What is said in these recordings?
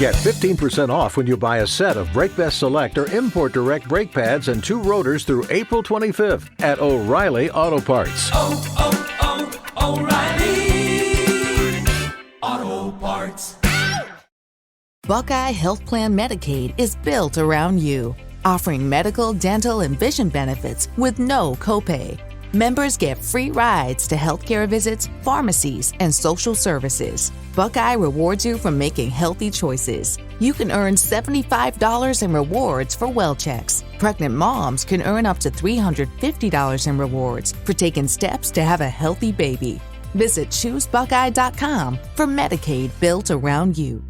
Get 15% off when you buy a set of BrakeBest Select or Import Direct brake pads and 2 rotors through April 25th at O'Reilly Auto Parts. O'Reilly Auto Parts. Buckeye Health Plan Medicaid is built around you, offering medical, dental, and vision benefits with no copay. Members get free rides to healthcare visits, pharmacies, and social services. Buckeye rewards you for making healthy choices. You can earn $75 in rewards for well checks. Pregnant moms can earn up to $350 in rewards for taking steps to have a healthy baby. Visit ChooseBuckeye.com for Medicaid built around you.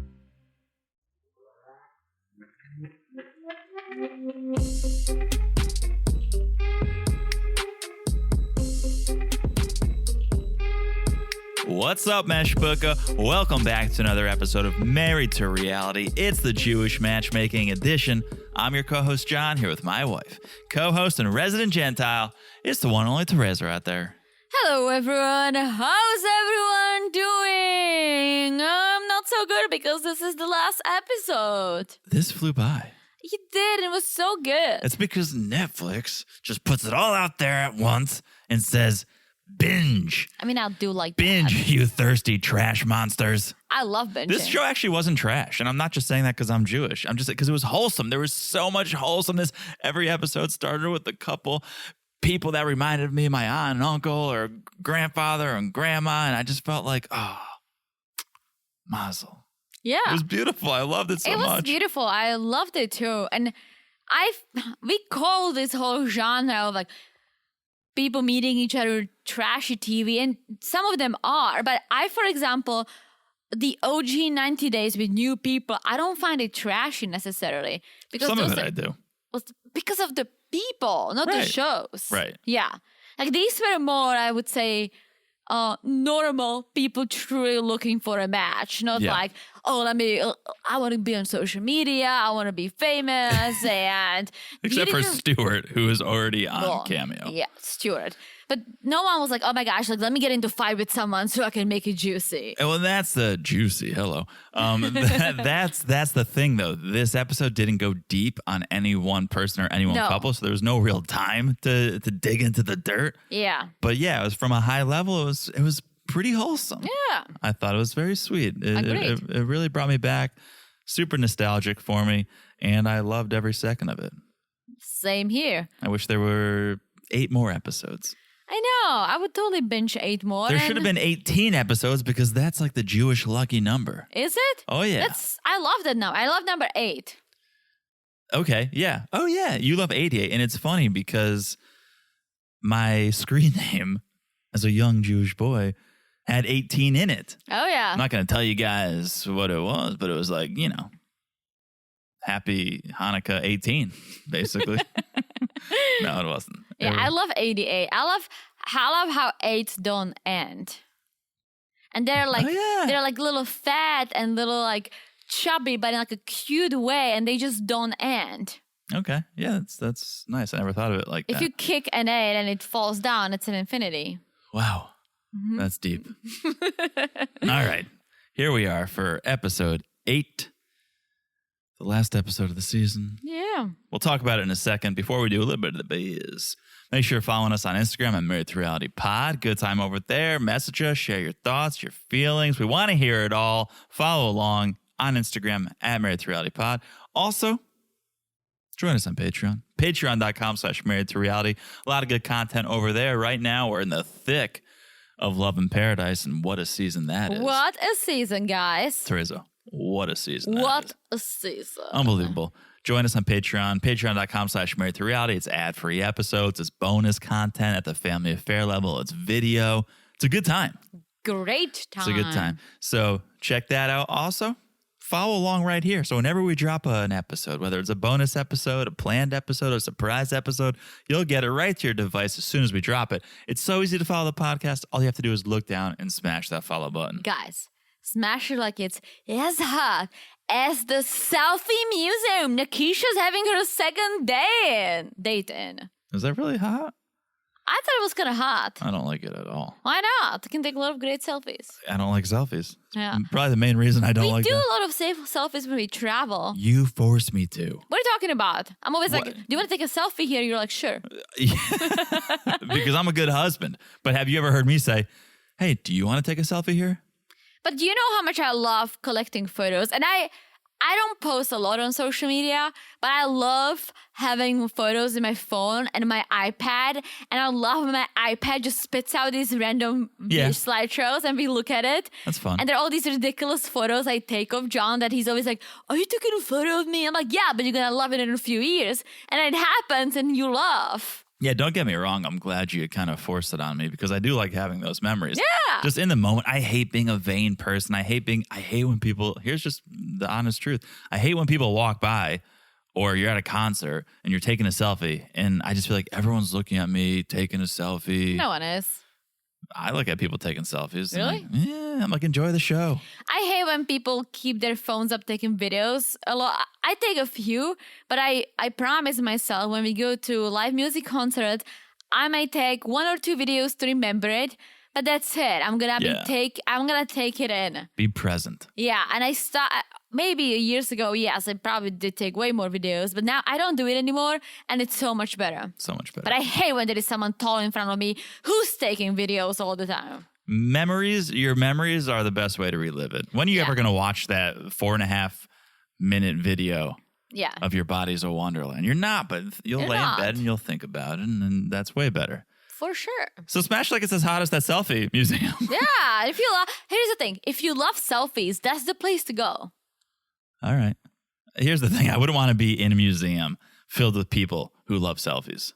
What's up, Meshbuka? Welcome back to another episode of Married to Reality. It's the Jewish Matchmaking edition. I'm your co-host, John, here with my wife. Co-host and resident Gentile, it's the one and only Teresa out there. Hello, everyone. How's everyone doing? Not so good because this is the last episode. This flew by. You did. It was so good. It's because Netflix just puts it all out there at once and says, binge. I mean, I'll do like binge, that. you thirsty trash monsters. I love binging. This show actually wasn't trash, and I'm not just saying that because I'm Jewish. I'm just because it was wholesome. There was so much wholesomeness. Every episode started with a couple people that reminded me of my aunt and uncle or grandfather and grandma, and I just felt like, oh, mazel. Yeah. It was beautiful. I loved it so much. It was beautiful. I loved it too. And we call this whole genre of like people meeting each other trashy TV, and some of them are. But for example, the OG 90 Days with New People, I don't find it trashy necessarily. Because some of it I do. Because of the people, not the shows. Right. Yeah. Like these were more, I would say, normal people truly looking for a match, not like, I want to be on social media, I want to be famous, and except for Stuart, who is already on Cameo. Yeah, Stuart. But no one was like, oh my gosh, like let me get into a fight with someone so I can make it juicy. Well, that's the juicy. Hello. That's the thing though. This episode didn't go deep on any one person or any one couple, so there was no real time to dig into the dirt. Yeah. But yeah, it was from a high level. It was pretty wholesome. Yeah. I thought it was very sweet. Agreed. It really brought me back. Super nostalgic for me, and I loved every second of it. Same here. I wish there were 8 more episodes. I know. I would totally binge 8 more. There should have been 18 episodes because that's like the Jewish lucky number. Is it? Oh, yeah. I love that number. I love number 8. Okay, yeah. Oh, yeah. You love 88. And it's funny because my screen name as a young Jewish boy had 18 in it. Oh, yeah. I'm not going to tell you guys what it was, but it was like, Happy Hanukkah 18, basically. No, it wasn't. Yeah, I love 88. I love how 8s don't end. And they're like they're like little fat and little like chubby, but in like a cute way, and they just don't end. Okay. Yeah, that's nice. I never thought of it like that. If you kick an 8 and it falls down, it's an infinity. Wow. Mm-hmm. That's deep. All right. Here we are for episode 8. The last episode of the season. Yeah. We'll talk about it in a second. Before we do, a little bit of the biz. Make sure you're following us on Instagram at Married to Reality Pod. Good time over there. Message us. Share your thoughts, your feelings. We want to hear it all. Follow along on Instagram at Married to Reality Pod. Also, join us on Patreon. Patreon.com/Married to Reality. A lot of good content over there. Right now, we're in the thick of Love in Paradise, and what a season that is. What a season, guys. Teresa, what a season. What a season. Unbelievable. Join us on Patreon, patreon.com/Married to Reality. It's ad-free episodes. It's bonus content at the family affair level. It's video. It's a good time. Great time. It's a good time. So check that out. Also, follow along right here. So whenever we drop an episode, whether it's a bonus episode, a planned episode, a surprise episode, you'll get it right to your device as soon as we drop it. It's so easy to follow the podcast. All you have to do is look down and smash that follow button. Guys, smash it like it's as hot as the Selfie Museum. Nakysha's having her second date in. Is that really hot? I thought it was kind of hot. I don't like it at all. Why not? You can take a lot of great selfies. I don't like selfies. Yeah. Probably the main reason I don't We like do them. a lot of safe selfies when we travel. You force me to. What are you talking about? I'm always like, What? do you want to take a selfie here? You're like, sure. Because I'm a good husband. But have you ever heard me say, hey, do you want to take a selfie here? But do you know how much I love collecting photos? And I don't post a lot on social media, but I love having photos in my phone and my iPad. And I love when my iPad just spits out these random slideshows and we look at it. That's fun. And there are all these ridiculous photos I take of John that he's always like, are you taking a photo of me? I'm like, yeah, but you're going to love it in a few years. And it happens and you laugh. Yeah, don't get me wrong. I'm glad you kind of forced it on me because I do like having those memories. Yeah. Just in the moment, I hate being a vain person. I hate when people, here's just the honest truth. I hate when people walk by or you're at a concert and you're taking a selfie and I just feel like everyone's looking at me taking a selfie. No one is. I look at people taking selfies. Really? I'm like, enjoy the show. I hate when people keep their phones up taking videos a lot. I take a few, but I promise myself when we go to a live music concert, I might take 1 or 2 videos to remember it. But that's it. I'm gonna take it in. Be present. Yeah, and maybe years ago, yes, I probably did take way more videos, but now I don't do it anymore, and it's so much better. So much better. But I hate when there is someone tall in front of me who's taking videos all the time. Your memories are the best way to relive it. When are you ever going to watch that 4.5 minute video of your body's a wonderland? You're not, but you'll lay in bed and you'll think about it, and that's way better. For sure. So Smash Like It's as hot as that selfie museum. Yeah. Here's the thing. If you love selfies, that's the place to go. All right. Here's the thing. I wouldn't want to be in a museum filled with people who love selfies.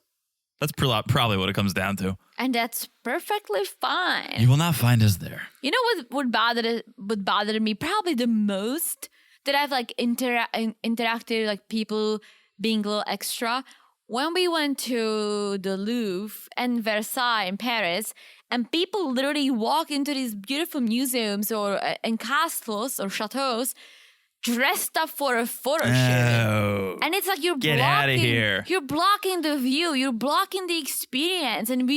That's probably what it comes down to. And that's perfectly fine. You will not find us there. You know what would bother me probably the most? That I've like interacted like people being a little extra. When we went to the Louvre and Versailles in Paris, and people literally walk into these beautiful museums or and castles or chateaus dressed up for a photo shoot. And it's like Get out of here. You're blocking the view. You're blocking the experience. And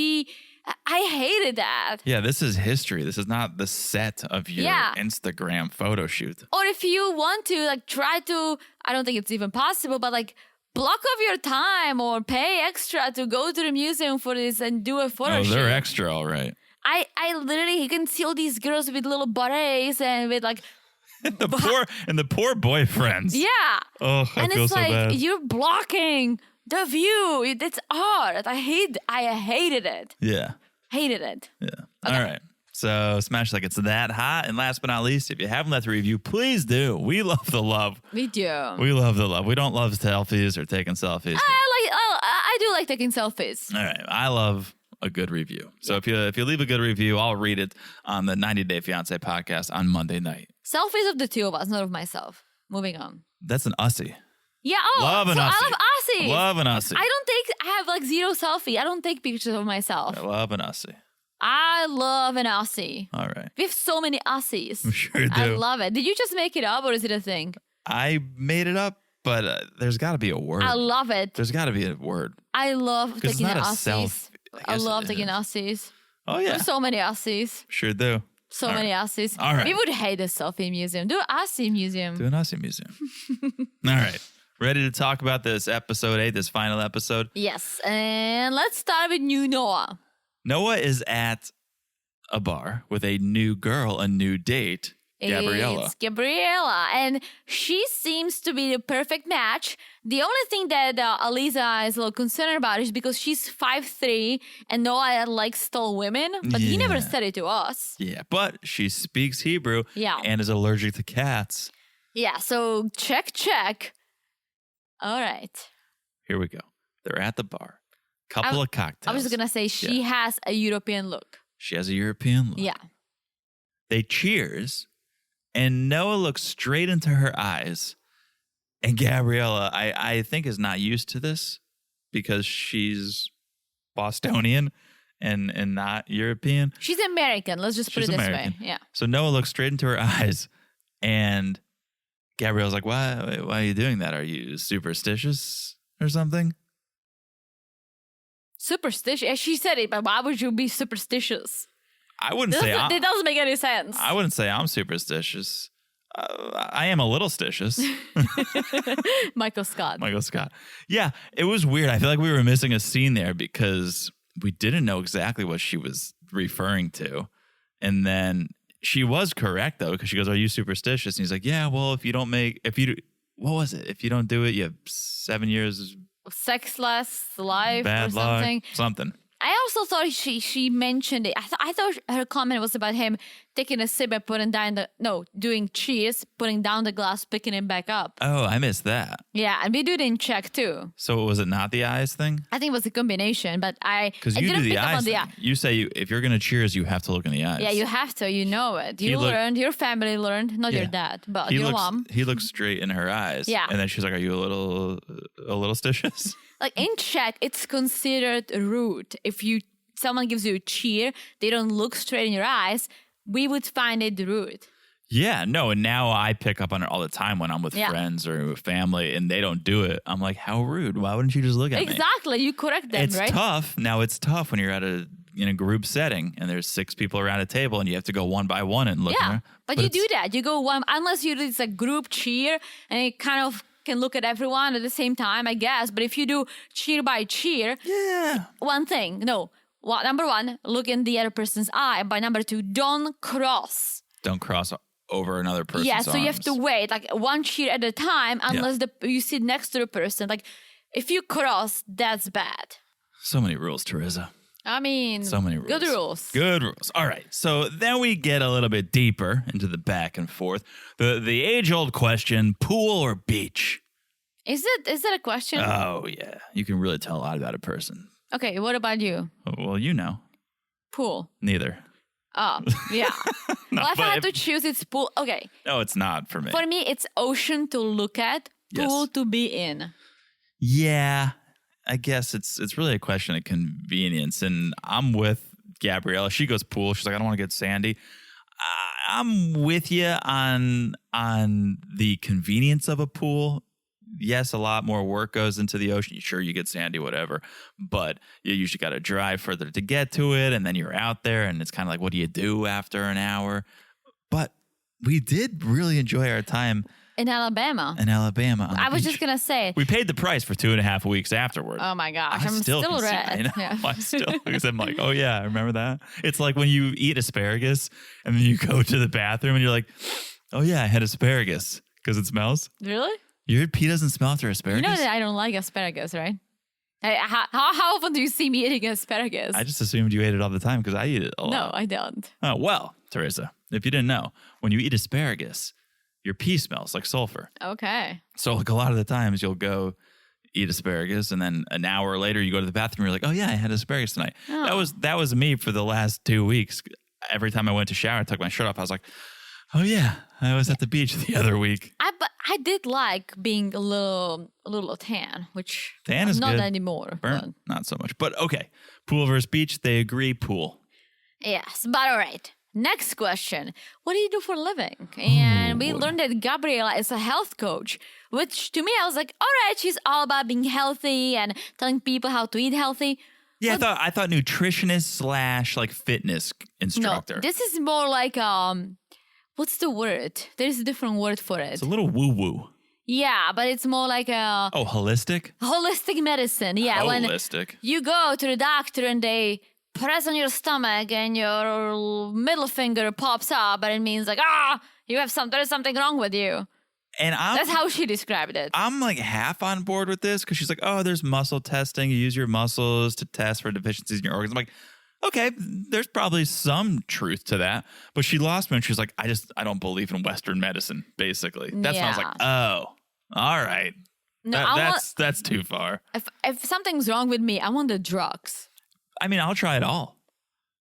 I hated that. Yeah, this is history. This is not the set of your Instagram photo shoot. Or if you want to, like, try to, I don't think it's even possible, but like, block off your time or pay extra to go to the museum for this and do a photo shoot. Oh, they're extra, all right. I literally, you can see all these girls with little berets and with like... the poor boyfriends. Yeah. Oh, I feel so bad. And it's like, you're blocking the view. It's art. I hated it. Yeah. Hated it. Yeah. Okay. All right. So Smash Like It's That Hot. And last but not least, if you haven't left a review, please do. We love the love. We do. We love the love. We don't love selfies or taking selfies. I do like taking selfies. All right. I love a good review. So if you leave a good review, I'll read it on the 90 Day Fiancé podcast on Monday night. Selfies of the two of us, not of myself. Moving on. That's an Ussie. Yeah, love an Ussie. I love Ussies. Love an Ussie. I have like zero selfie. I don't take pictures of myself. I love an Ussie. I love an Ussie. All right. We have so many Ussies. I'm sure do. I love it. Did you just make it up or is it a thing? I made it up, but there's got to be a word. I love it. There's got to be a word. I love taking Ussies. I love taking is. Ussies. Oh, yeah. There's so many Ussies. Sure do. So many Ussies. All right. We would hate a selfie museum. Do an Ussie museum. Do an Ussie museum. All right. Ready to talk about this episode 8, this final episode? Yes. And let's start with new Noah. Noah is at a bar with a new girl, a new date, Gabriella. It's Gabriella. And she seems to be the perfect match. The only thing that Aliza is a little concerned about is because she's 5'3" and Noah likes tall women. But he never said it to us. Yeah, but she speaks Hebrew and is allergic to cats. Yeah, so check. All right. Here we go. They're at the bar. Couple of cocktails. I was going to say she has a European look. She has a European look. Yeah. They cheers, and Noah looks straight into her eyes. And Gabriella, I think, is not used to this because she's Bostonian and not European. She's American. Let's just put it this way. Yeah. So Noah looks straight into her eyes, and Gabriella's like, why are you doing that? Are you superstitious or something? superstitious. She said it, but why would you be superstitious? I wouldn't say It doesn't make any sense. I wouldn't say I'm superstitious. I am a little stitious. Michael Scott. Michael Scott. Yeah, it was weird. I feel like we were missing a scene there because we didn't know exactly what she was referring to. And then she was correct, though, because she goes, are you superstitious? And he's like, yeah, well, what was it? If you don't do it, you have 7 years. Sexless life Bad or something. luck, something. I also thought she mentioned it. I thought her comment was about him taking a sip and doing cheers, putting down the glass, picking it back up. Oh, I missed that. Yeah, and we do it in Czech too. So was it not the eyes thing? I think it was a combination, but because you do the eyes thing. You say if you're going to cheers, you have to look in the eyes. Yeah, you have to. You know it. You learned. Your family learned. Not your dad, but your mom. He looks straight in her eyes. Yeah. And then she's like, are you a little stitious? Like in Czech, it's considered rude. If someone gives you a cheer, they don't look straight in your eyes, we would find it rude. Yeah, no, and now I pick up on it all the time when I'm with friends or with family and they don't do it. I'm like, how rude. Why wouldn't you just look at me? Exactly. You correct them, right? It's tough. Now it's tough when you're in a group setting and there's 6 people around a table and you have to go one by one and look at her. But you do that. You go one, unless it's a group cheer and it kind of can look at everyone at the same time, I guess. But if you do cheer by cheer, one thing, number 1, look in the other person's eye. By number 2, don't cross. Don't cross over another person's arms. So you have to wait, like one cheer at a time, unless you sit next to the person. Like, if you cross, that's bad. So many rules, Teresa. I mean, so many rules. Good rules. Good rules. All right. So then we get a little bit deeper into the back and forth. The age-old question, pool or beach? Is that a question? Oh, yeah. You can really tell a lot about a person. Okay, what about you? Well, you know. Pool. Neither. Oh, yeah. Well, if I had to choose, it's pool. Okay. No, it's not for me. For me, it's ocean to look at, pool to be in. Yeah. I guess it's really a question of convenience. And I'm with Gabriella. She goes pool. She's like, I don't want to get sandy. I'm with you on the convenience of a pool. Yes, a lot more work goes into the ocean. Sure, you get sandy, whatever. But you usually got to drive further to get to it. And then you're out there and it's kind of like, what do you do after an hour? But we did really enjoy our time in Alabama. I was just going to say. We paid the price for 2.5 weeks afterward. Oh, my gosh. I'm still red. I know. Yeah. Because I'm like, oh, yeah, I remember that. It's like when you eat asparagus and then you go to the bathroom and you're like, oh, yeah, I had asparagus because it smells. Really? Your pee doesn't smell after asparagus? You know that I don't like asparagus, right? How often do you see me eating asparagus? I just assumed you ate it all the time because I eat it a lot. No, I don't. Oh, well, Teresa, if you didn't know, when you eat asparagus, your pee smells like sulfur. Okay. So like a lot of the times you'll go eat asparagus and then an hour later you go to the bathroom and you're like, oh, yeah, I had asparagus tonight. Oh. That was me for the last 2 weeks. Every time I went to shower, I took my shirt off. I was like, oh, yeah, I was at the beach the other week. But I did like being a little tan, which tan is not good. Anymore. Burnt, not so much. But okay, pool versus beach, they agree, pool. Yes, but all right. Next question. What do you do for a living? And we learned that Gabriela is a health coach, which to me, I was like, all right, she's all about being healthy and telling people how to eat healthy. Yeah, I thought nutritionist / like fitness instructor. No, this is more like what's the word? There's a different word for it. It's a little woo-woo. Yeah, but it's more like holistic? Holistic medicine. Yeah, holistic. When you go to the doctor and they press on your stomach and your middle finger pops up, and it means like, there's something wrong with you. And that's how she described it. I'm like half on board with this because she's like, oh, there's muscle testing. You use your muscles to test for deficiencies in your organs. I'm like, okay, there's probably some truth to that. But she lost me and she was like, I don't believe in Western medicine, basically. That's when I was like, oh, all right. No, that's too far. If something's wrong with me, I want the drugs. I mean, I'll try it all.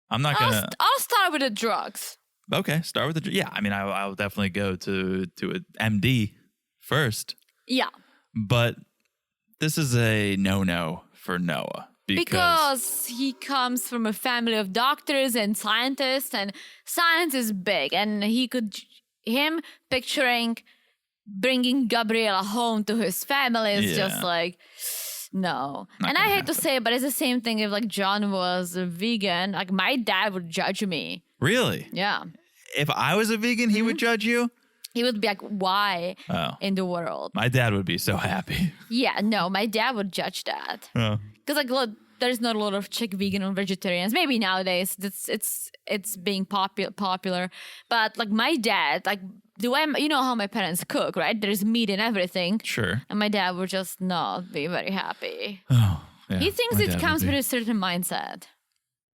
I'm not going to. I'll start with the drugs. Okay, start with the. Yeah, I mean, I'll definitely go to an MD first. Yeah. But this is a no for Noah. Because he comes from a family of doctors and scientists, and science is big. And him picturing bringing Gabriela home to his family is just like, No. Not And I gonna hate to say it, but it's the same thing if like John was a vegan. Like my dad would judge me. Really? Yeah. If I was a vegan, he would judge you? He would be like, why Oh. in the world? My dad would be so happy. Yeah, no, my dad would judge that. Oh. Because like look, there's not a lot of chick vegan or vegetarians. Maybe nowadays it's being popular. But like my dad, like the way you know how my parents cook, right? There's meat in everything. Sure. And my dad would just not be very happy. Oh, yeah. He thinks My it dad comes would with be. a certain mindset.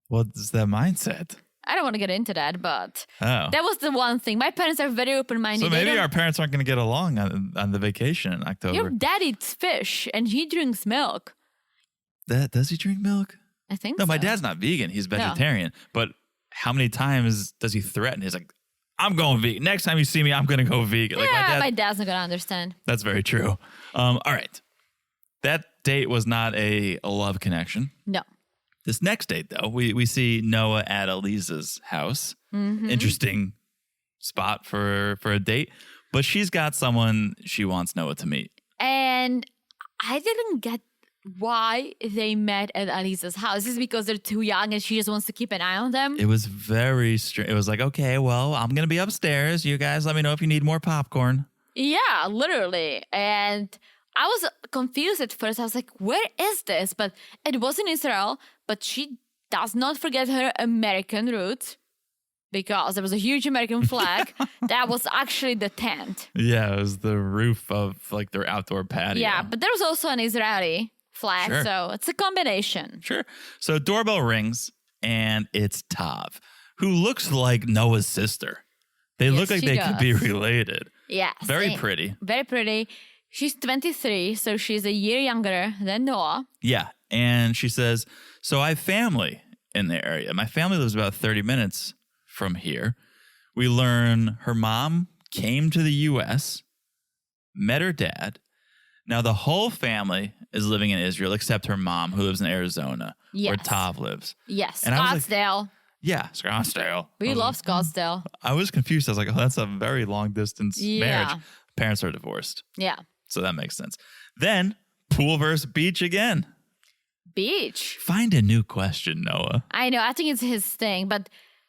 What's that mindset? I don't want to get into that, but Oh. that was the one thing. My parents are very open-minded. So maybe our parents aren't going to get along on the vacation in October. Your dad eats fish and he drinks milk. Does he drink milk? I think No, so. my dad's not vegan. He's vegetarian. But how many times does he threaten? He's like, I'm going vegan. Next time you see me, I'm going to go vegan. Like Yeah, my dad's not going to understand. That's very true. All right. That date was not a love connection. No. This next date, though, we see Noah at Eliza's house. Mm-hmm. Interesting spot for a date. But she's got someone she wants Noah to meet. And I didn't get why they met at Alisa's house. Is this because they're too young and she just wants to keep an eye on them? It was very strange. It was like, okay, well, I'm going to be upstairs. You guys let me know if you need more popcorn. Yeah, literally. And I was confused at first. I was like, where is this? But it was in Israel, but she does not forget her American roots because there was a huge American flag. That was actually the tent. Yeah, it was the roof of like their outdoor patio. Yeah, but there was also an Israeli flag, Sure. so it's a combination. Sure. So doorbell rings and it's Tav, who looks like Noah's sister. They look like she they could be does. related. Yeah. Very same. pretty. Very pretty. She's 23, so she's a year younger than Noah. Yeah. And she says, so I have family in the area. My family lives about 30 minutes from here. We learn her mom came to the U.S., met her dad. Now the whole family is living in Israel except her mom, who lives in Arizona, where Yes. Tav lives. Yes, And I was like, Scottsdale. Yeah, Scottsdale. We love Scottsdale. I was confused. I was like, oh, that's a very long distance Yeah. marriage. Parents are divorced. Yeah. So that makes sense. Then pool versus beach again. Beach. Find a new question, Noah. I know. I think it's his thing, but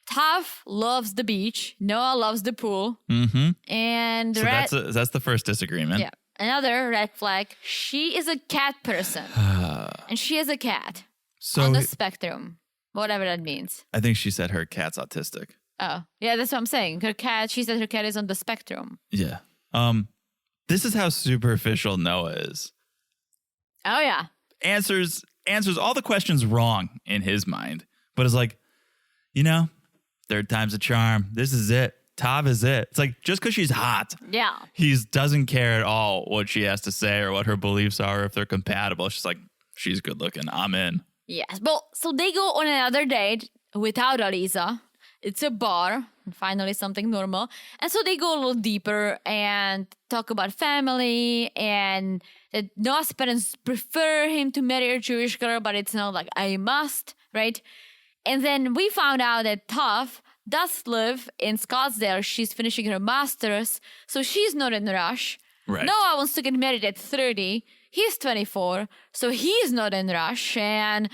Tav loves the beach. Noah loves the pool. Mm-hmm. And So that's the first disagreement. yeah. Another red flag. She is a cat person. And she is a cat So on the spectrum. Whatever that means. I think she said her cat's autistic. Oh, yeah, that's what I'm saying. Her cat, she said her cat is on the spectrum. Yeah. This is how superficial Noah is. Oh, yeah. Answers all the questions wrong in his mind, but is like, third time's a charm. This is it. Tav is it. It's like, just because she's hot, Yeah. he doesn't care at all what she has to say or what her beliefs are, or if they're compatible. She's like, she's good looking. I'm in. Yes. Well, so they go on another date without Alisa. It's a bar. Finally, something normal. And so they go a little deeper and talk about family and that Noah's parents prefer him to marry a Jewish girl, but it's not like I must, right? And then we found out that Tav does live in Scottsdale. She's finishing her master's, so she's not in a rush. Right. Noah wants to get married at 30. He's 24, so he's not in a rush. And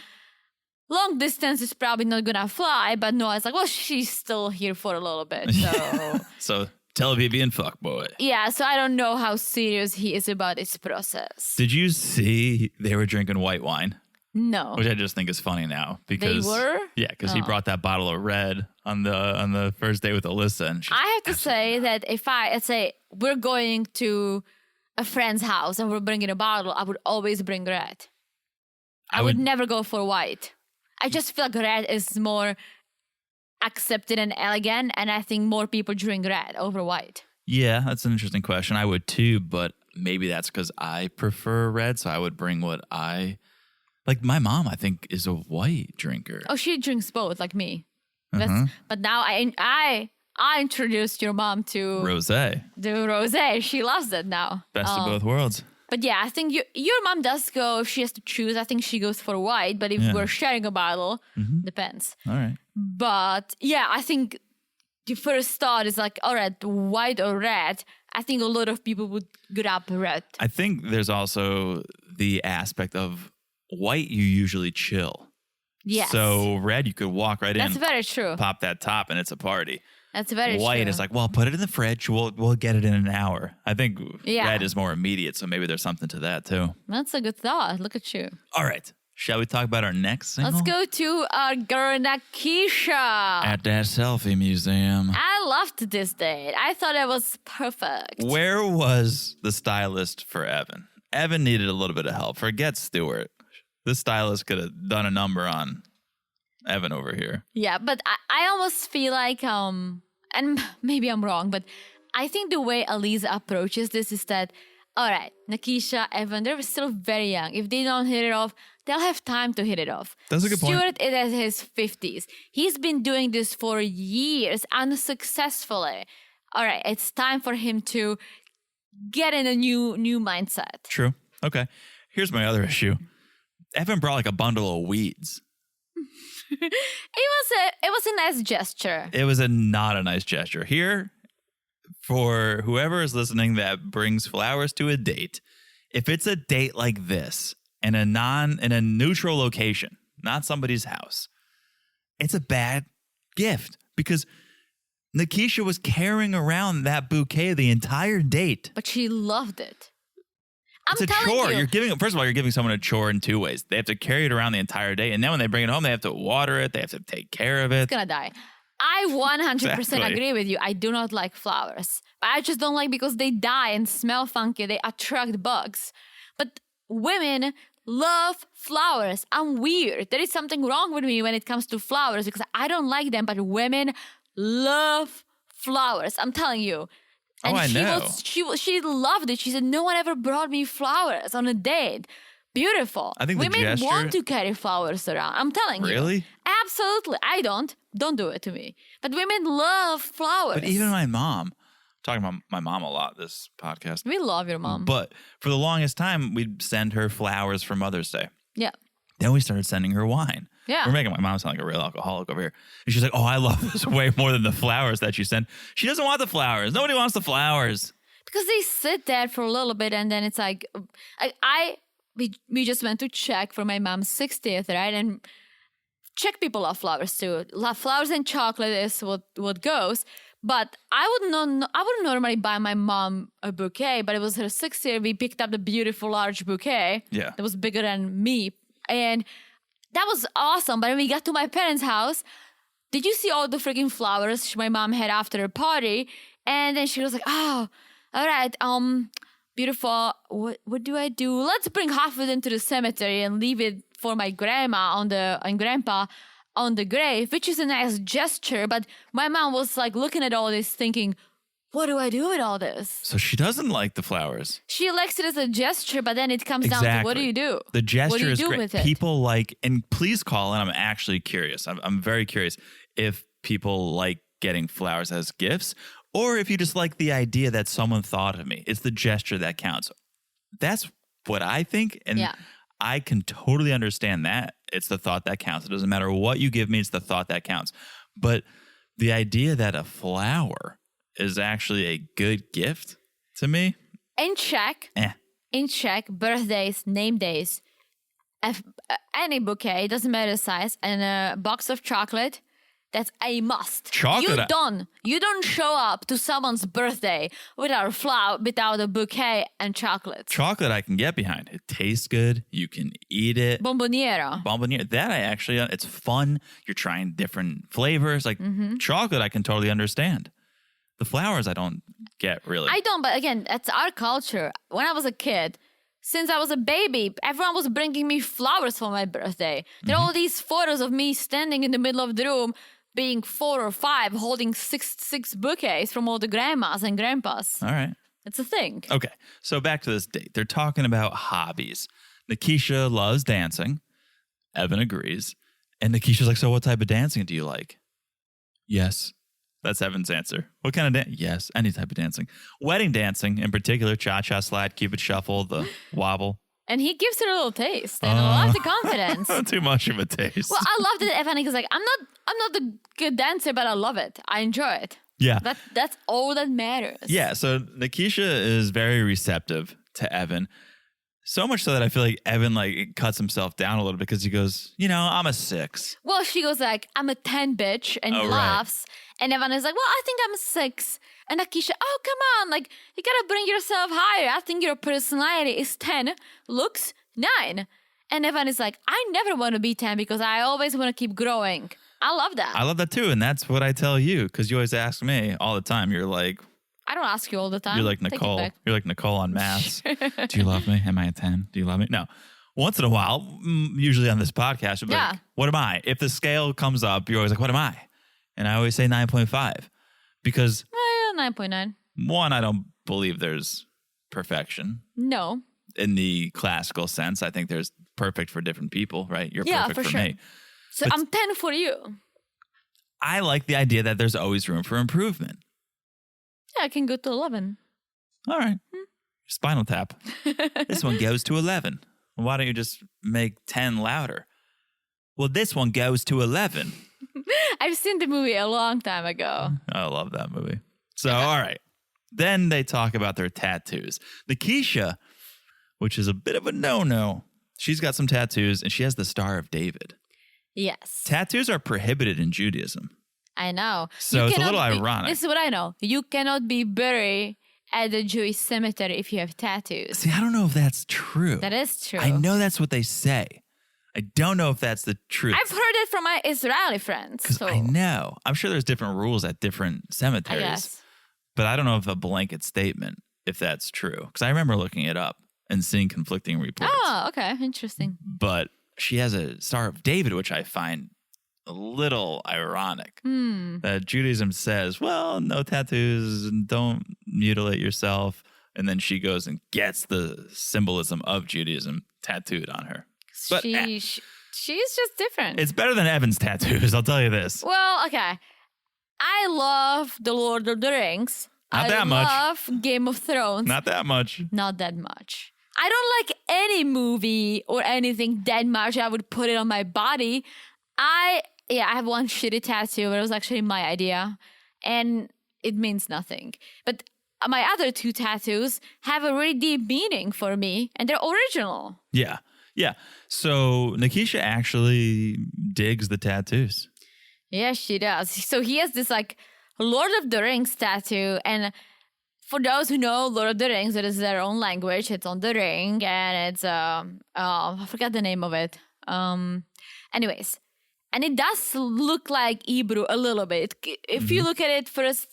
long distance is probably not gonna fly, but Noah's like, well, she's still here for a little bit. So So Tel Avivian fuckboy. yeah, so I don't know how serious he is about this process. Did you see they were drinking white wine? No. Which I just think is funny now because were? Yeah, because he brought that bottle of red on the first date with Alyssa, and I have to say that if let's say we're going to a friend's house and we're bringing a bottle, I would always bring red. I would never go for white. I just feel like red is more accepted and elegant, and I think more people drink red over white. Yeah, that's an interesting question. I would too, but maybe that's because I prefer red, so I would bring what I like. My mom, I think, is a white drinker. Oh, she drinks both, like me. But now I introduced your mom to Rosé, the rosé. She loves it now. best of both worlds. But yeah, I think your mom does go, if she has to choose, I think she goes for white. But if we're sharing a bottle, depends. All right. But yeah, I think the first thought is like, all right, white or red. I think a lot of people would grab red. I think there's also the aspect of white, you usually chill. Yes. So red, you could walk right That's in, very true. pop that top, and it's a party. That's very White true. is like, well, put it in the fridge. We'll get it in an hour. I think Yeah. red is more immediate, so maybe there's something to that too. That's a good thought. Look at you. All right. Shall we talk about our next single? Let's go to our girl Nakysha. At that selfie museum. I loved this date. I thought it was perfect. Where was the stylist for Evan? Evan needed a little bit of help. Forget Stuart. This stylist could have done a number on Evan over here. Yeah, but I almost feel like, and maybe I'm wrong, but I think the way Aliza approaches this is that, all right, Nakysha, Evan, they're still very young. If they don't hit it off, they'll have time to hit it off. That's a good point. Stuart is at his 50s. He's been doing this for years unsuccessfully. All right, it's time for him to get in a new mindset. True. Okay. Here's my other issue. Evan brought like a bundle of weeds. It was a nice gesture. It was not a nice gesture. Here, for whoever is listening that brings flowers to a date, if it's a date like this in a neutral location, not somebody's house, it's a bad gift because Nakysha was carrying around that bouquet the entire date. But she loved it. It's a chore. First of all, you're giving someone a chore in two ways. They have to carry it around the entire day, and then when they bring it home, they have to water it. They have to take care of it. It's gonna die. I 100% Exactly. agree with you. I do not like flowers. I just don't like because they die and smell funky. They attract bugs. But women love flowers. I'm weird. There is something wrong with me when it comes to flowers because I don't like them, but women love flowers. I'm telling you. And I know. She loved it. She said, no one ever brought me flowers on a date. Beautiful. I think the women gesture- want to carry flowers around. I'm telling you. Really? Absolutely. I don't. Don't do it to me. But women love flowers. But even my mom, talking about my mom a lot this podcast, we love your mom. but for the longest time, we'd send her flowers for Mother's Day. Yeah. Then we started sending her wine. Yeah. We're making my mom sound like a real alcoholic over here. And she's like, oh, I love this way more than the flowers that you send. She doesn't want the flowers. Nobody wants the flowers. Because they sit there for a little bit and then it's like we just went to Czech for my mom's 60th, right? And Czech people love flowers too. Love flowers and chocolate is what goes. But I wouldn't normally buy my mom a bouquet, but it was her 60th. We picked up the beautiful large bouquet. Yeah. That was bigger than me. And that was awesome. But when we got to my parents' house, did you see all the freaking flowers my mom had after her party? And then she was like, oh, all right, beautiful. What do I do? Let's bring half of it into the cemetery and leave it for my grandma and grandpa on the grave, which is a nice gesture. But my mom was like looking at all this thinking, what do I do with all this? So she doesn't like the flowers. She likes it as a gesture, but then it comes down to what do you do? The gesture what do you is do great. with it? People like, and please call in. I'm actually curious. I'm very curious if people like getting flowers as gifts or if you just like the idea that someone thought of me. It's the gesture that counts. That's what I think. And Yeah. I can totally understand that. It's the thought that counts. It doesn't matter what you give me. It's the thought that counts. But the idea that a flower is actually a good gift to me. In Czech, birthdays, name days, any bouquet, doesn't matter the size, and a box of chocolate, that's a must. Chocolate. You don't show up to someone's birthday without a bouquet and chocolates. Chocolate I can get behind. It tastes good. You can eat it. Bomboniera. That I actually, it's fun. You're trying different flavors. Like chocolate, I can totally understand. The flowers, I don't get really. I don't, but again, that's our culture. When I was a kid, since I was a baby, everyone was bringing me flowers for my birthday. There are all these photos of me standing in the middle of the room, being 4 or 5, holding six bouquets from all the grandmas and grandpas. All right. It's a thing. Okay. So back to this date. They're talking about hobbies. Nakysha loves dancing. Evan agrees. And Nakysha's like, so what type of dancing do you like? Yes. That's Evan's answer. What kind of dance? Yes, any type of dancing. Wedding dancing, in particular, cha-cha slide, Cupid shuffle, the wobble. And he gives her a little taste and a lot of confidence. Too much of a taste. Well, I love that Evan is like, I'm not a good dancer, but I love it. I enjoy it. Yeah. That's all that matters. Yeah, so Nakysha is very receptive to Evan. So much so that I feel like Evan like cuts himself down a little bit because he goes, I'm a 6. Well, she goes like, I'm a 10, bitch, and Oh, laughs. And Evan is like, well, I think I'm a 6. And Nakysha, oh, come on. Like, you gotta bring yourself higher. I think your personality is 10, looks 9. And Evan is like, I never want to be 10 because I always want to keep growing. I love that. I love that too. And that's what I tell you because you always ask me all the time. You're like, I don't ask you all the time. you're like Take it Nicole. back. You're like Nicole on maths. Do you love me? Am I a 10? Do you love me? No. Once in a while, usually on this podcast, you'll be like, what am I? If the scale comes up, you're always like, what am I? And I always say 9.5 because 9.9. one, I don't believe there's perfection. No. In the classical sense, I think there's perfect for different people, right? You're Yeah, perfect for for sure. me. So But I'm 10 for you. I like the idea that there's always room for improvement. Yeah, I can go to 11. All right. Spinal Tap. This one goes to 11. Why don't you just make 10 louder? Well, this one goes to 11. I've seen the movie a long time ago. I love that movie. So, all right. Then they talk about their tattoos. Nakysha, which is a bit of a no-no, she's got some tattoos and she has the Star of David. Yes. Tattoos are prohibited in Judaism. I know. So You it's a little cannot be- ironic. This is what I know. You cannot be buried at the Jewish cemetery if you have tattoos. See, I don't know if that's true. That is true. I know that's what they say. I don't know if that's the truth. I've heard it from my Israeli friends. Because So I know. I'm sure there's different rules at different I cemeteries. guess. But I don't know if a blanket statement, if that's true. Because I remember looking it up and seeing conflicting reports. Oh, okay. Interesting. But she has a Star of David, which I find a little ironic. That Judaism says, well, no tattoos, don't mutilate yourself. And then she goes and gets the symbolism of Judaism tattooed on her. But She's just different. it's better than Evan's tattoos, I'll tell you this. Well, okay. I love The Lord of the Rings. Not that much. I love Game of Thrones. Not that much. Not that much. I don't like any movie or anything that much. I would put it on my body. I have one shitty tattoo, but it was actually my idea. And it means nothing. But my other 2 tattoos have a really deep meaning for me, and they're original. Yeah. Yeah. So Nakysha actually digs the tattoos. Yes, she does. So he has this like Lord of the Rings tattoo. And for those who know Lord of the Rings, it is their own language. It's on the ring and it's, I forgot the name of it. Anyways, and it does look like Hebrew a little bit. If you look at it first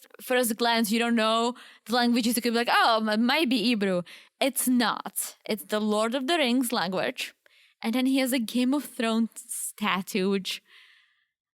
glance, you don't know the languages. You could be like, oh, it might be Hebrew. It's not. It's the Lord of the Rings language. And then he has a Game of Thrones tattoo, which...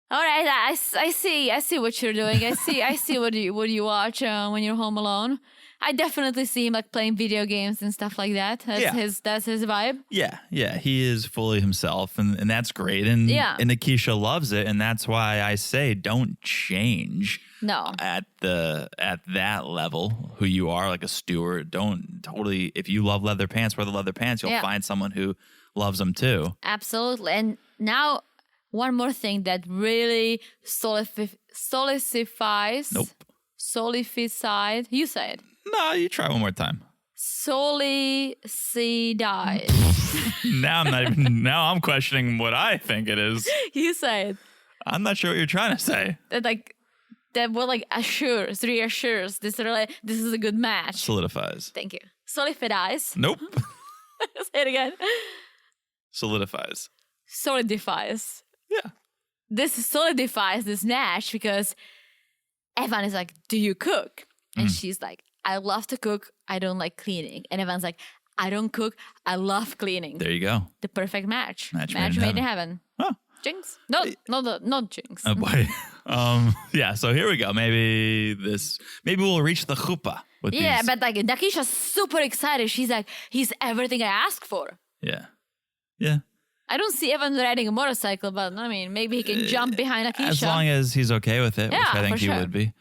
All right, I see what you're doing. I see what you watch when you're home alone. I definitely see him like playing video games and stuff like that. That's his vibe. Yeah. He is fully himself, and that's great. And and Nakysha loves it, and that's why I say don't change. No. At that level, who you are, like a Stuart. Don't totally. If you love leather pants, wear the leather pants. You'll find someone who loves them too. Absolutely. And now, one more thing that really solidifies. Nope. Solidified. You say it. No, you try one more time. Solidified. Now I'm questioning what I think it is. You say it. I'm not sure what you're trying to say. That will reassures. This is a good match. Solidifies. Thank you. Solidifies. Nope. Say it again. Solidifies. Solidifies. Yeah. This solidifies this match because Evan is like, do you cook? And she's like, I love to cook. I don't like cleaning. And Evan's like, I don't cook. I love cleaning. There you go. The perfect match. Match made in heaven. Huh. Jinx? No, not jinx. Oh boy. Yeah, so here we go. Maybe we'll reach the chuppah with these. But like Nakysha's super excited. She's like, he's everything I asked for. Yeah. Yeah. I don't see Evan riding a motorcycle, but I mean, maybe he can jump behind Nakysha. As long as he's okay with it, which Yeah, I think for he sure. would be.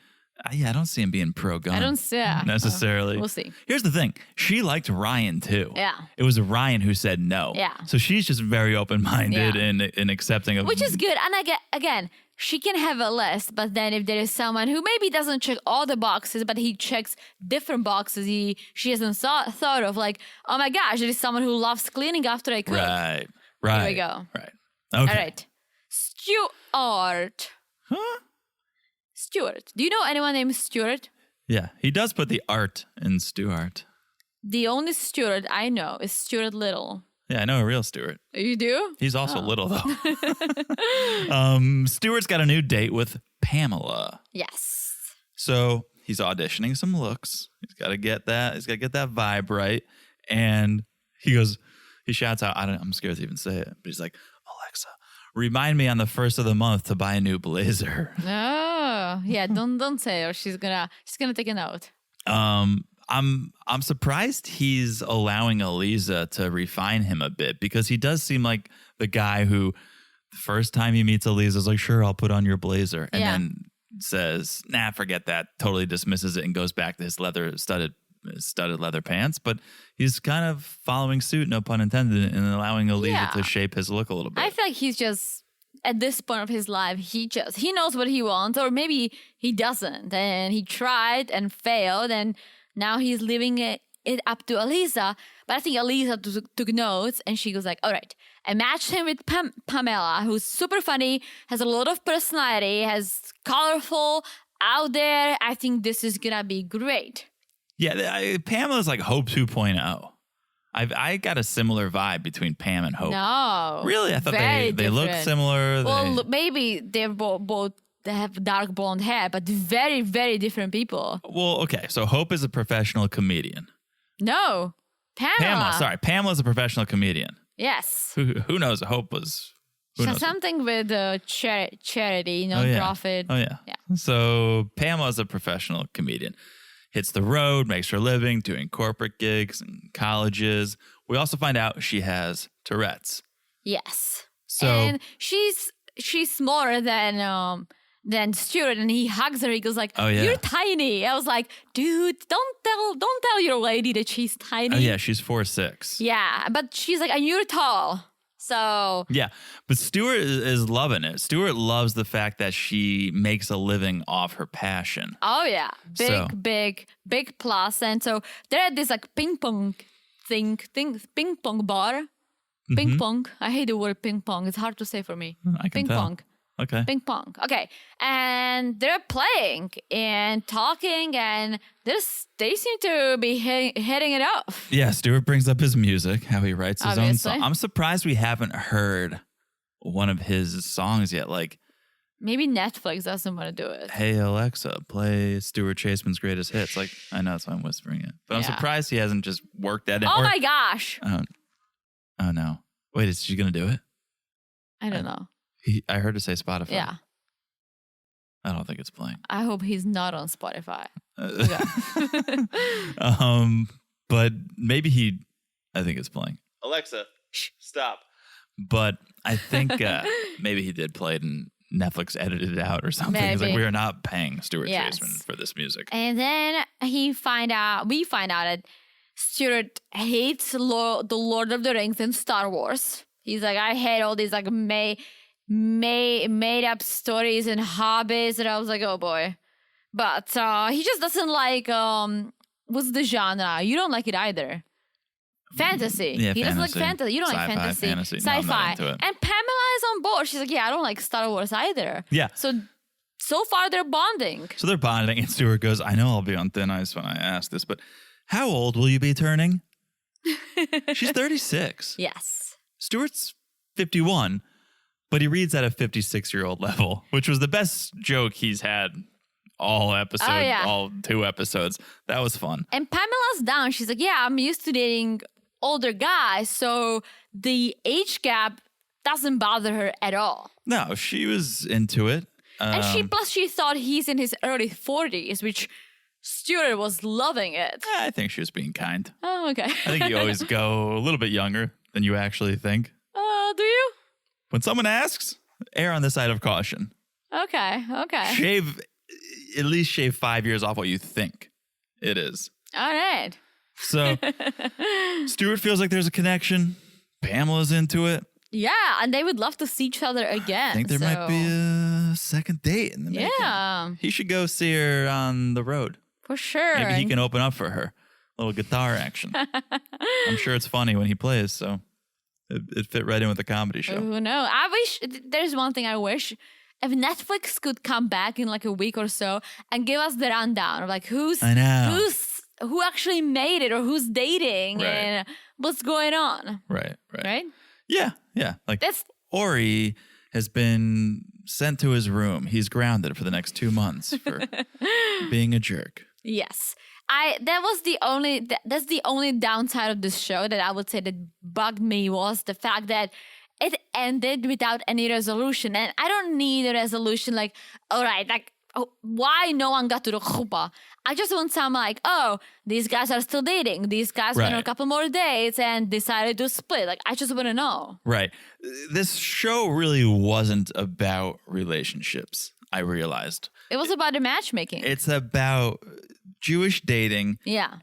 I don't see him being pro-gun. I don't see necessarily. We'll see. Here's the thing. She liked Ryan too. Yeah. It was Ryan who said no. Yeah. So she's just very open-minded Yeah. and accepting of... Which is good. And again, she can have a list, but then if there is someone who maybe doesn't check all the boxes, but he checks different boxes she hasn't thought of, like, oh my gosh, there is someone who loves cleaning after I cook. Right. Here we go. Right. Okay. All right. Stuart. Huh? Stuart. Do you know anyone named Stuart? Yeah, he does put the art in Stuart. The only Stuart I know is Stuart Little. Yeah, I know a real Stuart. You do? He's also little, though. Stuart's got a new date with Pamela. Yes. So he's auditioning some looks. He's got to get that. He's got to get that vibe right. And he shouts out, I'm scared to even say it, but he's like, Alexa, remind me on the first of the month to buy a new blazer. Oh, yeah. Don't say it, or she's gonna take a note. I'm surprised he's allowing Eliza to refine him a bit, because he does seem like the guy who the first time he meets Eliza is like, sure, I'll put on your blazer. And then says, nah, forget that. Totally dismisses it and goes back to his studded leather pants. But he's kind of following suit, no pun intended, and allowing Eliza to shape his look a little bit. I feel like he's just, at this point of his life, he knows what he wants, or maybe he doesn't. And he tried and failed, and now he's leaving it up to Eliza. But I think Eliza took notes, and she goes like, all right, I matched him with Pamela, who's super funny, has a lot of personality, has colorful, out there. I think this is going to be great. Yeah, Pamela's like Hope 2.0. I got a similar vibe between Pam and Hope. No. Really? I thought they look similar. Well, maybe they're both they have dark blonde hair, but very, very different people. Well, okay. So Hope is a professional comedian. No. Pamela's a professional comedian. Yes. Who knows? Hope was... Something with charity, non-profit. Oh, yeah. So Pamela's a professional comedian. Hits the road, makes her living, doing corporate gigs and colleges. We also find out she has Tourette's. Yes. So, and she's smaller than Stuart, and he hugs her. He goes like, oh, yeah. You're tiny. I was like, dude, don't tell your lady that she's tiny. Oh, yeah, she's 4'6". Yeah, but she's like, and you're tall. So yeah, but Stuart is loving it. Stuart loves the fact that she makes a living off her passion. Oh yeah, big plus. And so they're at this like ping pong ping pong bar. Ping pong. I hate the word ping pong. It's hard to say for me. I can ping tell. pong. Okay. Ping pong. Okay. And they're playing and talking, and they seem to be hitting it off. Yeah, Stuart brings up his music, how he writes his own song. I'm surprised we haven't heard one of his songs yet. Like, maybe Netflix doesn't want to do it. Hey, Alexa, play Stuart Chaseman's greatest hits. Like, I know that's why I'm whispering it. But I'm surprised he hasn't just worked that in. Oh, my gosh. Oh, no. Wait, is she going to do it? I don't know. I heard her say Spotify. Yeah. I don't think it's playing. I hope he's not on Spotify. But maybe I think it's playing. Alexa, stop. But I think maybe he did play it and Netflix edited it out or something. He's like, we are not paying Stuart Chaseman for this music. And then we find out that Stuart hates the Lord of the Rings and Star Wars. He's like, I hate all these like made up stories and hobbies, and I was like, oh boy. But he just doesn't like what's the genre? You don't like it either. Fantasy. Yeah, he doesn't like fantasy. You don't like fantasy. Sci-fi. No, I'm not into it. And Pamela is on board. She's like, yeah, I don't like Star Wars either. Yeah. So far they're bonding. So they're bonding, and Stuart goes, I know I'll be on thin ice when I ask this, but how old will you be turning? She's 36. Yes. Stuart's 51. But he reads at a 56-year-old level, which was the best joke he's had all 2 episodes. That was fun. And Pamela's down. She's like, yeah, I'm used to dating older guys, so the age gap doesn't bother her at all. No, she was into it. And she thought he's in his early 40s, which Stuart was loving it. I think she was being kind. Oh, okay. I think you always go a little bit younger than you actually think. Do you? When someone asks, err on the side of caution. Okay. At least shave 5 years off what you think it is. All right. So Stuart feels like there's a connection. Pamela's into it. Yeah, and they would love to see each other again. I think there might be a second date in the making. Yeah. He should go see her on the road. For sure. Maybe he can open up for her. A little guitar action. I'm sure it's funny when he plays, so it fit right in with the comedy show. Who knows? I wish, there's one thing I wish. If Netflix could come back in like a week or so and give us the rundown of like who actually made it or who's dating and what's going on. Right. Right? Yeah. Like That's Ori has been sent to his room. He's grounded for the next 2 months for being a jerk. yes. That's the only downside of this show that I would say that bugged me was the fact that it ended without any resolution. And I don't need a resolution like, all right, like, why no one got to the chuppah? I just want some like, oh, these guys are still dating. These guys went on a couple more dates and decided to split. Like, I just want to know. Right. This show really wasn't about relationships, I realized. It was about the matchmaking. It's about Jewish dating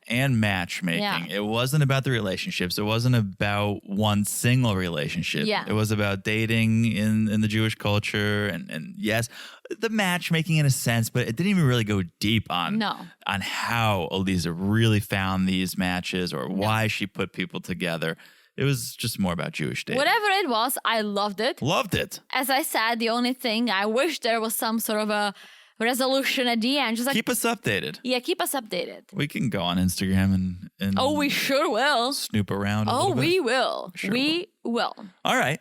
and matchmaking. Yeah. It wasn't about the relationships. It wasn't about one single relationship. Yeah. It was about dating in the Jewish culture and yes, the matchmaking in a sense, but it didn't even really go deep on how Eliza really found these matches or why she put people together. It was just more about Jewish dating. Whatever it was, I loved it. Loved it. As I said, the only thing I wish there was some sort of a resolution at the end. Just like keep us updated. Yeah, keep us updated. We can go on Instagram and we sure will. Snoop around a little bit. We will. Sure we will. All right.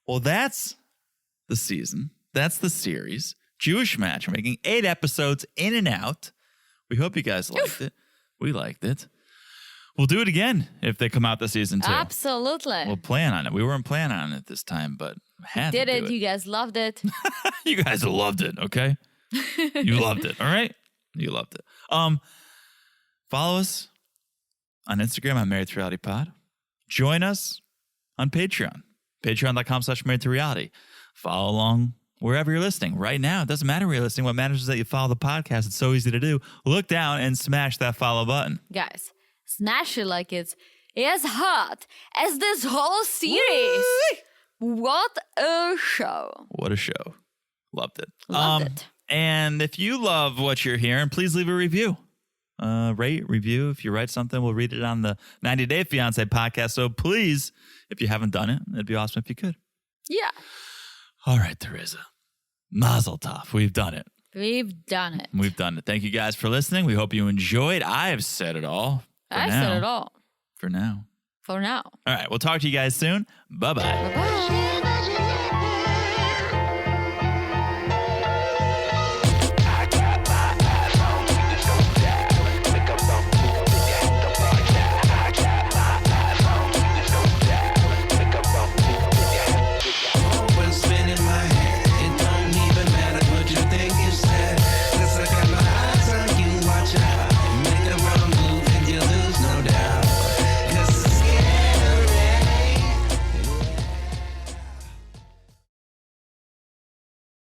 Well, that's the season. That's the series. Jewish Matchmaking. 8 episodes in and out. We hope you guys liked it. We liked it. We'll do it again if they come out this season too. Absolutely. We'll plan on it. We weren't planning on it this time, but had did to do it. You guys loved it. You guys loved it, okay? You loved it, all right? You loved it. Follow us on Instagram on Married to Reality Pod. Join us on Patreon. Patreon.com/Married to Reality. Follow along wherever you're listening. Right now, it doesn't matter where you're listening. What matters is that you follow the podcast. It's so easy to do. Look down and smash that follow button. Guys, smash it like it's as hot as this whole series. Whee! What a show. What a show. Loved it. Loved it. And if you love what you're hearing, please leave a review. Rate, review. If you write something, we'll read it on the 90 Day Fiancé podcast. So please, if you haven't done it, it'd be awesome if you could. Yeah. All right, Teresa. Mazel tov. We've done it. We've done it. We've done it. Thank you guys for listening. We hope you enjoyed. I have said it all. I said it all. For now. For now. All right. We'll talk to you guys soon. Bye-bye. Bye-bye.